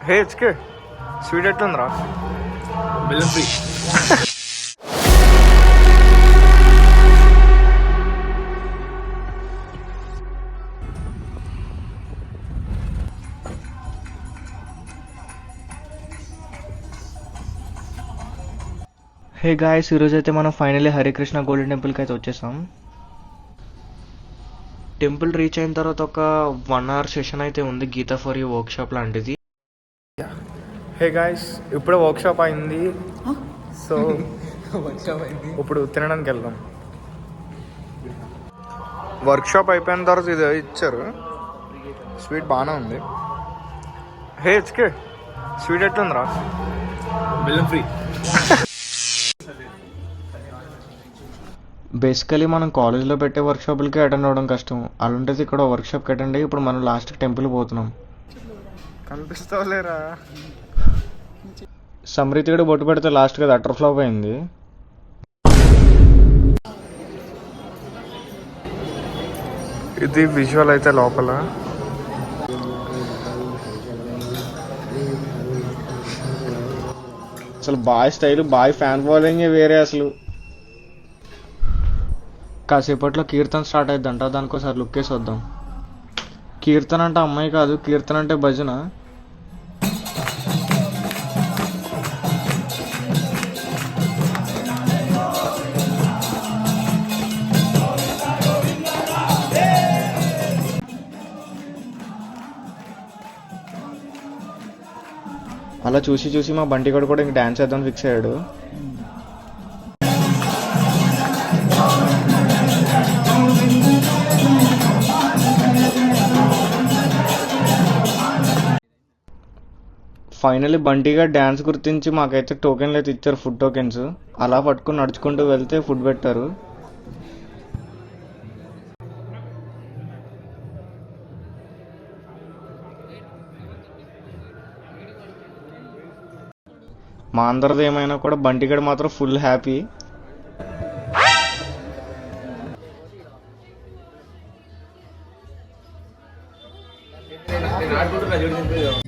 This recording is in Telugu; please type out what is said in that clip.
హే హెచ్కే స్వీట్ ఎట్లుందిరా? బెల్లం ఫ్రీ. హే గాయస్, ఈరోజు అయితే మనం ఫైనల్లీ హరికృష్ణ గోల్డెన్ టెంపుల్కి అయితే వచ్చేసాం. టెంపుల్ రీచ్ అయిన తర్వాత ఒక 1 hour సెషన్ అయితే ఉంది, గీతా ఫర్ యూ వర్క్షాప్ లాంటిది. హే గాయస్, ఇప్పుడే వర్క్షాప్ అయింది. సో ఇప్పుడు తినడానికి వెళ్దాం. వర్క్షాప్ అయిపోయిన తర్వాత ఇది ఇచ్చారు, స్వీట్ బాగానే ఉంది. హే హెచ్కే స్వీట్ ఎట్లుందిరా? బెల్లం ఫ్రీ. బేసికలీ మనం కాలేజ్లో పెట్టే వర్క్షాపులకి అటెండ్ అవ్వడం కష్టం, అలాంటిది ఇక్కడ వర్క్షాప్కి అటెండ్ అయ్యి ఇప్పుడు మనం లాస్ట్కి టెంపుల్కి పోతున్నాం. కనిపిస్తావులేరా? సమృతి కూడా బొట్టు పెడితే లాస్ట్కి అది అటర్ ఫ్లాప్ అయింది. ఇది విజువల్ అయితే లోపల. అసలు boy style, boy fan following వేరే అసలు. కాసేపట్లో కీర్తన స్టార్ట్ అయిద్దంట, దానికోసారి లుక్ వేసి వద్దాం. కీర్తన అంటే అమ్మాయి కాదు, కీర్తన అంటే భజన. అలా చూసి చూసి మా బంటిగాడు కూడా ఇంక డ్యాన్స్ చేద్దాం ఫిక్స్ అయ్యాడు. ఫైనల్లీ బంటిగా డ్యాన్స్ గుర్తించి మాకైతే టోకెన్లు అయితే ఇచ్చారు, ఫుడ్ టోకెన్స్. అలా పట్టుకుని నడుచుకుంటూ వెళ్తే ఫుడ్ పెట్టారు. మా అందరిది ఏమైనా కూడా బంటిగడ్ మాత్రం ఫుల్ హ్యాపీ. నేను ఆడుకుంటున్నా చూడండి.